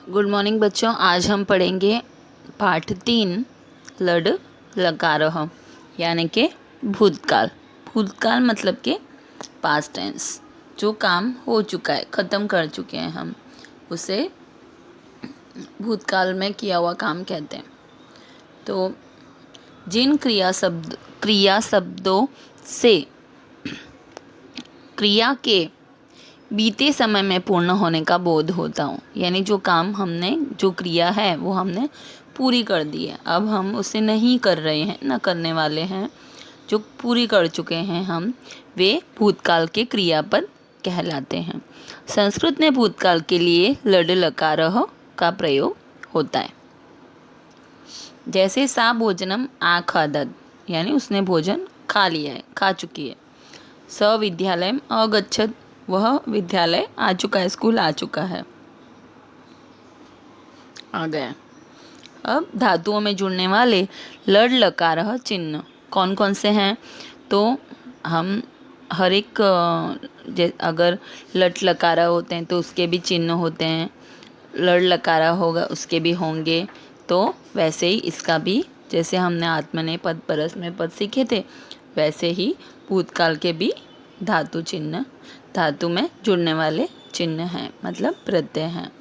Good morning बच्चों। आज हम पढ़ेंगे पाठ 3 लड लकारः यानी कि भूतकाल। भूतकाल मतलब के पास्ट टेंस, जो काम हो चुका है, ख़त्म कर चुके हैं हम, उसे भूतकाल में किया हुआ काम कहते हैं। तो जिन क्रिया शब्दों से क्रिया के बीते समय में पूर्ण होने का बोध होता हूँ, यानी जो काम हमने, जो क्रिया है वो हमने पूरी कर दी है, अब हम उसे नहीं कर रहे हैं, न करने वाले हैं, जो पूरी कर चुके हैं हम, वे भूतकाल के क्रियापद कहलाते हैं। संस्कृत में भूतकाल के लिए लड लकारः का प्रयोग होता है। जैसे सा भोजनम आखादत, यानी उसने भोजन खा लिया है, खा चुकी है। स विद्यालयम अगच्छत, वह विद्यालय आ चुका है, स्कूल आ चुका है, आ गया। अब धातुओं में जुड़ने वाले लड लकारः चिन्ह कौन कौन से हैं? तो हम हर एक अगर लट लकारा होते हैं तो उसके भी चिन्ह होते हैं, लड़ लकारा होगा उसके भी होंगे। तो वैसे ही इसका भी, जैसे हमने आत्मनेपद परस्मैपद सीखे थे, वैसे ही भूतकाल के भी धातु चिन्ह, धातु में जुड़ने वाले चिन्ह हैं, मतलब प्रत्यय हैं।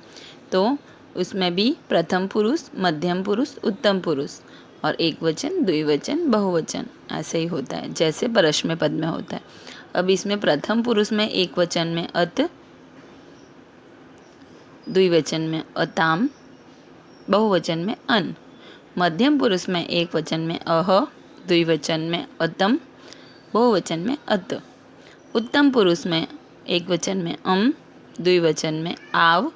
तो उसमें भी प्रथम पुरुष, मध्यम पुरुष, उत्तम पुरुष और एक वचन, द्विवचन, बहुवचन ऐसे ही होता है, जैसे परस्मै पद में होता है। अब इसमें प्रथम पुरुष में एक वचन में अत, द्विवचन में अताम, बहुवचन में अन, मध्यम पुरुष में एक वचन में अह, द्विवचन में अतम, बहुवचन में अत, उत्तम पुरुष में एक वचन में द्विवचन में आव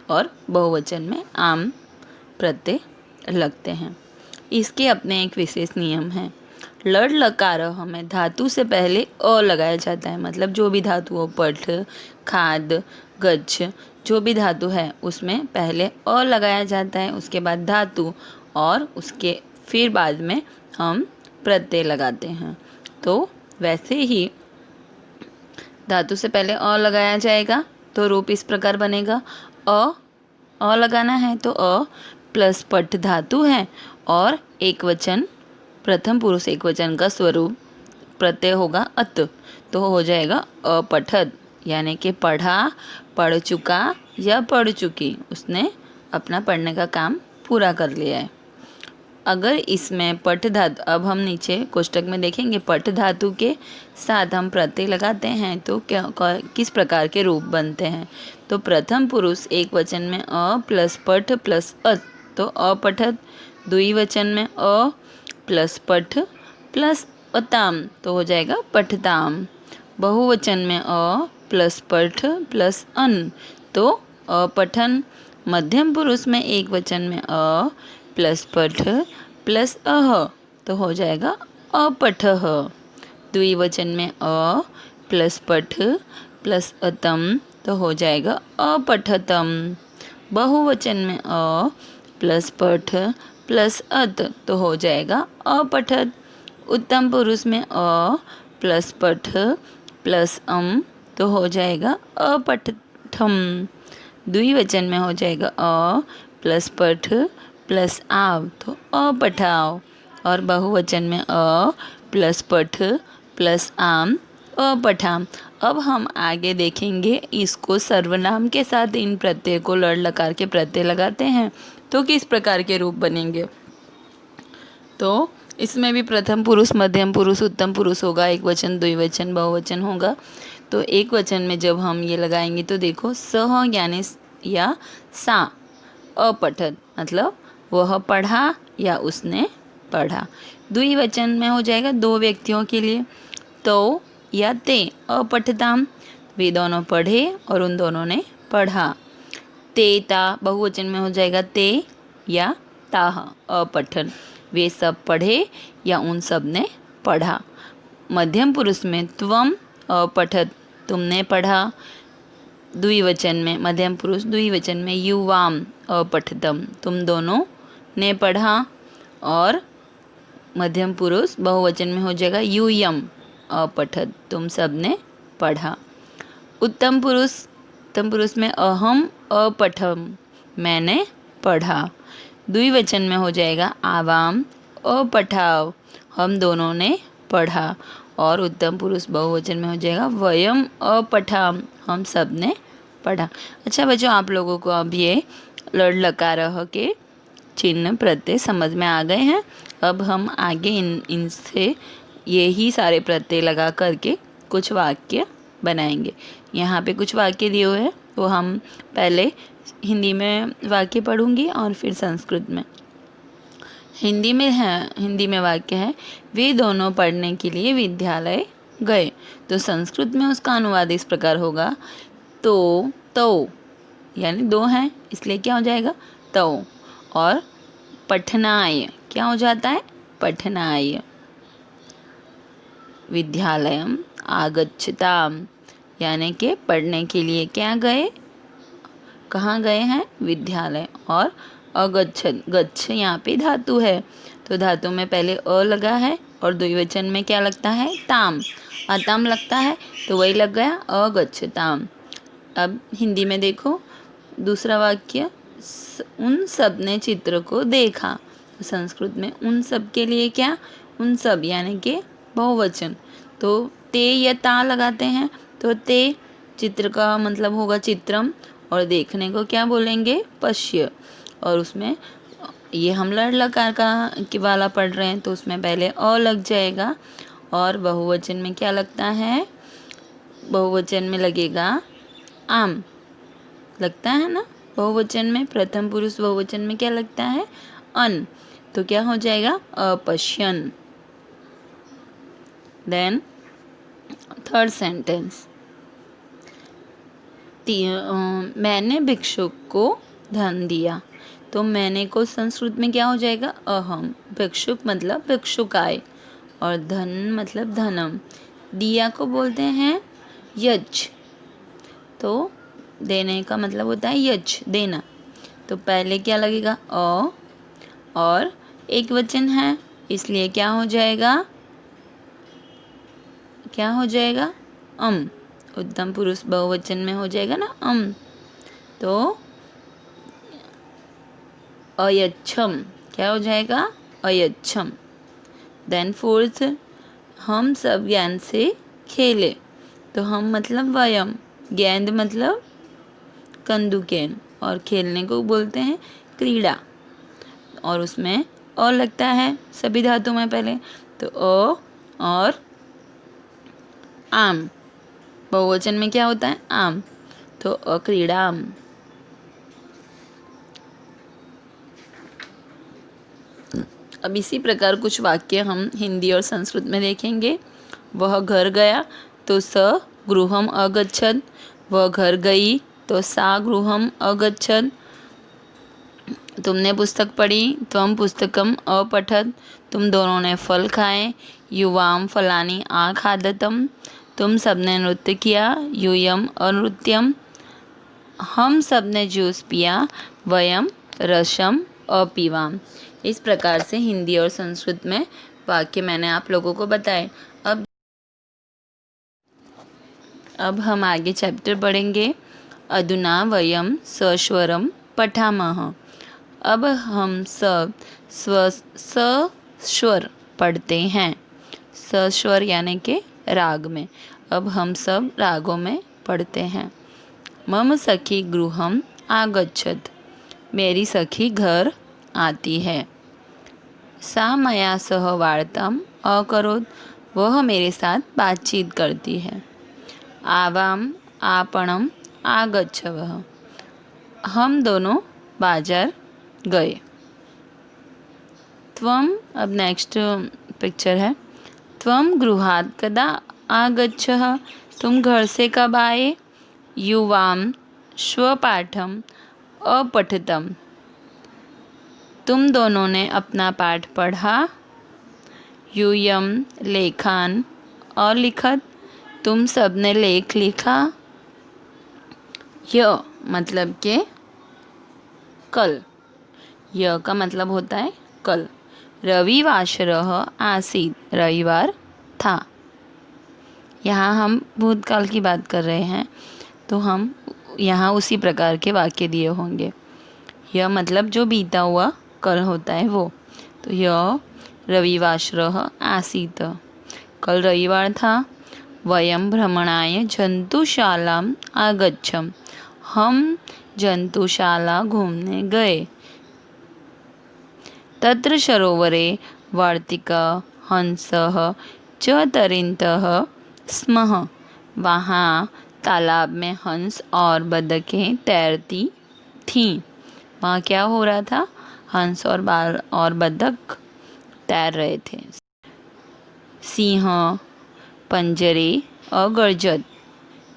और बहुवचन में आम प्रत्यय लगते हैं। इसके अपने एक विशेष नियम है। लड़ लकारः में धातु से पहले अ लगाया जाता है, मतलब जो भी धातु हो, पठ, खाद, गच्छ, जो भी धातु है उसमें पहले अ लगाया जाता है, उसके बाद धातु, और उसके फिर बाद में हम प्रत्यय लगाते हैं। तो वैसे ही धातु से पहले अ लगाया जाएगा तो रूप इस प्रकार बनेगा। अ लगाना है तो अ प्लस पठ धातु है और एक वचन, प्रथम पुरुष एक वचन का स्वरूप प्रत्यय होगा अत, तो हो जाएगा अपठद, यानी कि पढ़ा, पढ़ चुका या पढ़ चुकी, उसने अपना पढ़ने का काम पूरा कर लिया है। अगर इसमें पठ धातु, अब हम नीचे कोष्टक में देखेंगे, पठ धातु के साथ हम प्रत्यय लगाते हैं तो क्या, किस प्रकार के रूप बनते हैं? तो प्रथम पुरुष एक वचन में अ प्लस पठ प्लस अत, तो अपठत। द्विवचन में अ प्लस पठ प्लस अताम, तो हो जाएगा पठताम। बहुवचन में अ प्लस पठ प्लस अन, तो अपठन। मध्यम पुरुष में एक वचन में अ प्लस पठ प्लस अह, तो हो जाएगा अपठः। द्विवचन में अ प्लस पठ प्लस अतम, तो हो जाएगा अपठतम। बहुवचन में अ प्लस पठ प्लस अत, तो हो जाएगा अपठत। उत्तम पुरुष में अ प्लस पठ प्लस तो हो जाएगा अपठठम। द्विवचन में हो जाएगा अ प्लस पठ प्लस आव, तो अपठाव। और बहुवचन में अ प्लस पठ प्लस आम, अपठाम। अब हम आगे देखेंगे इसको सर्वनाम के साथ इन प्रत्यय को लड़ लकार के प्रत्यय लगाते हैं तो किस प्रकार के रूप बनेंगे। तो इसमें भी प्रथम पुरुष, मध्यम पुरुष, उत्तम पुरुष होगा, एक वचन, द्विवचन, बहुवचन होगा। तो एक वचन में जब हम ये लगाएंगे तो देखो, सह यानी या सा अपठत, मतलब वह पढ़ा या उसने पढ़ा। द्विवचन में हो जाएगा दो व्यक्तियों के लिए, तो या ते अपठताम, वे दोनों पढ़े और उन दोनों ने पढ़ा। ते ता, बहुवचन में हो जाएगा ते या ताह अपठन, वे सब पढ़े या उन सब ने पढ़ा। मध्यम पुरुष में त्वम अपठत, तुमने पढ़ा। द्विवचन में, मध्यम पुरुष द्विवचन में युवाम अपठतम, तुम दोनों ने पढ़ा। और मध्यम पुरुष बहुवचन में हो जाएगा यूयम अपठत, तुम सब ने पढ़ा। उत्तम पुरुष में अहम अपठम, मैंने पढ़ा। द्विवचन में हो जाएगा आवाम अपठाव, हम दोनों ने पढ़ा। और उत्तम पुरुष बहुवचन में हो जाएगा वयम अपठाम, हम सब ने पढ़ा। अच्छा बच्चों, आप लोगों को अब ये लड़ लकारह के चिन्ह प्रत्यय समझ में आ गए हैं। अब हम आगे इनसे यही सारे प्रत्यय लगा करके कुछ वाक्य बनाएंगे। यहाँ पे कुछ वाक्य दिए हुए हैं, तो हम पहले हिंदी में वाक्य पढ़ूंगी और फिर संस्कृत में। हिंदी में वाक्य है, वे दोनों पढ़ने के लिए विद्यालय गए। तो संस्कृत में उसका अनुवाद इस प्रकार होगा, तो यानी दो हैं इसलिए क्या हो जाएगा तो। और पठनाय क्या हो जाता है पठनाय। विद्यालयम आगच्छताम यानी कि पढ़ने के लिए क्या गए, कहाँ गए हैं विद्यालय। और अगच्छत, गच्छ यहाँ पे धातु है, तो धातु में पहले अ लगा है और द्विवचन में क्या लगता है ताम, अताम लगता है, तो वही लग गया अगच्छताम। अब हिंदी में देखो दूसरा वाक्य, उन सब ने चित्र को देखा। संस्कृत में उन सब के लिए क्या, उन सब यानी कि बहुवचन, तो ते या ता लगाते हैं, तो ते चित्र का मतलब होगा चित्रम, और देखने को क्या बोलेंगे पश्य। और उसमें ये हम लड़ लकार का की वाला पढ़ रहे हैं, तो उसमें पहले अ लग जाएगा। और बहुवचन में क्या लगता है, बहुवचन में लगेगा आम, लगता है ना। बहुवचन में प्रथम पुरुष बहुवचन में क्या लगता है अन, तो क्या हो जाएगा अपश्यन। देन थर्ड सेंटेंस, मैंने भिक्षुक को धन दिया। तो मैंने को संस्कृत में क्या हो जाएगा अहम, भिक्षुक मतलब भिक्षुकाय, और धन मतलब धनम। दिया को बोलते हैं यज, तो देने का मतलब होता है यज, देना। तो पहले क्या लगेगा अ, और एक वचन है इसलिए क्या हो जाएगा उत्तम पुरुष बहुवचन में हो जाएगा ना तो अयच्छम, क्या हो जाएगा अयच्छम। देन फोर्थ, हम सब गेंद से खेले। तो हम मतलब वयम, गेंद मतलब कंदुकेन, और खेलने को बोलते हैं क्रीड़ा, और उसमें अ लगता है सभी धातु में पहले, तो अ। और आम, बहुवचन में क्या होता है आम, तो अक्रीड़ाम। अब इसी प्रकार कुछ वाक्य हम हिंदी और संस्कृत में देखेंगे। वह घर गया तो स गृहम अगच्छत, वह घर गई तो सा गृहम अगच्छत। तुमने पुस्तक पढ़ी, त्वम पुस्तकम अपठत, तुम दोनों ने फल खाए, युवाम फलानी आखादतम, तुम सबने नृत्य किया, यूयम अनृत्यम, हम सब ने जूस पिया, वयम रसम अपीवाम। इस प्रकार से हिंदी और संस्कृत में वाक्य मैंने आप लोगों को बताए। अब हम आगे चैप्टर पढ़ेंगे, अधुना वयम सस्वरम पठामः। अब हम सब सस्वर पढ़ते हैं, सस्वर यानी कि राग में। अब हम सब रागों में पढ़ते हैं। मम सखी गृहम आगच्छत, मेरी सखी घर आती है। सा मया सह वार्ताम अकरोत्, वह मेरे साथ बातचीत करती है। आवाम आपणम आगच्छवः, हम दोनों बाजार गए। त्वम, अब नेक्स्ट पिक्चर है, त्वम गृहात् कदा आगच्छः, तुम घर से कब आए। युवाम स्वपाठम अपठितम, तुम दोनों ने अपना पाठ पढ़ा। यूयम लेखान अलिखत, तुम सब ने लेख लिखा। य मतलब के कल, य का मतलब होता है कल। रविवासरः आसीत्, रविवार था। यहाँ हम भूतकाल की बात कर रहे हैं, तो हम यहाँ उसी प्रकार के वाक्य दिए होंगे। यह मतलब जो बीता हुआ कल होता है वो। तो यह रविवासरः आसीत्, कल रविवार था। वयं भ्रमणाय जंतुशालाम् आगच्छम्, हम जंतुशाला घूमने गए। तत्र सरोवरे वार्तिका हंसः च तरिन्तः स्मः, वहाँ तालाब में हंस और बतखें तैरती थीं। वहाँ क्या हो रहा था? हंस और बतख तैर रहे थे। सिंह पंजरे अगरजत,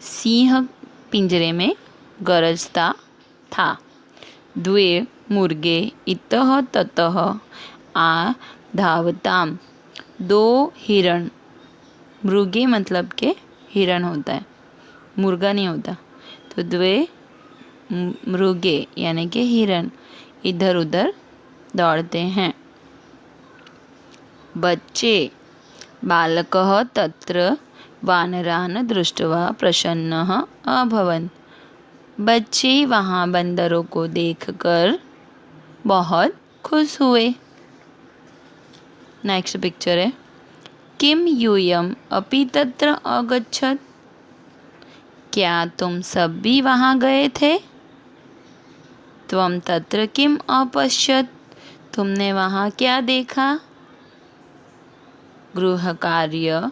सिंह पिंजरे में गरजता था। द्वे मुर्गे इतः ततः आ धावताम, दो हिरण, मृगे मतलब के हिरण होता है, मुर्गा नहीं होता। तो द्वे मृगे यानी कि हिरण इधर उधर दौड़ते हैं। बच्चे बालकः तत्र वानरान् दृष्ट्वा प्रसन्नः अभवन्, बच्चे वहाँ बंदरों को देखकर बहुत खुश हुए। नेक्स्ट पिक्चर है, किम यूयम अपि तत्र अगच्छत्, क्या तुम सब भी वहाँ गए थे? त्वं तत्र किम अपश्यत्, तुमने वहाँ क्या देखा? गृहकार्य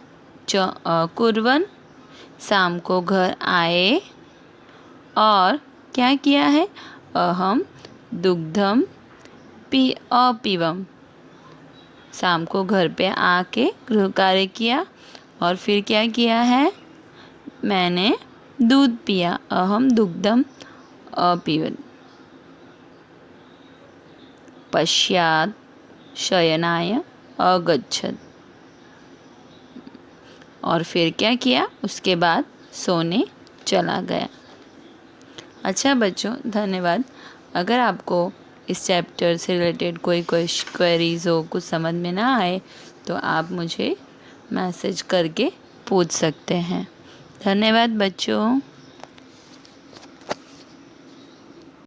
च अकुर्वन्, शाम को घर आए और क्या किया है? अहम दुग्धम अपीवम, शाम को घर पे आके गृह कार्य किया और फिर क्या किया है? मैंने दूध पिया। अहम दुग्धम अपीवम्। पश्चात् शयनाय अगच्छत्, और फिर क्या किया? उसके बाद सोने चला गया। अच्छा बच्चों, धन्यवाद। अगर आपको इस चैप्टर से रिलेटेड कोई क्वेरीज हो, कुछ समझ में ना आए, तो आप मुझे मैसेज करके पूछ सकते हैं। धन्यवाद बच्चों।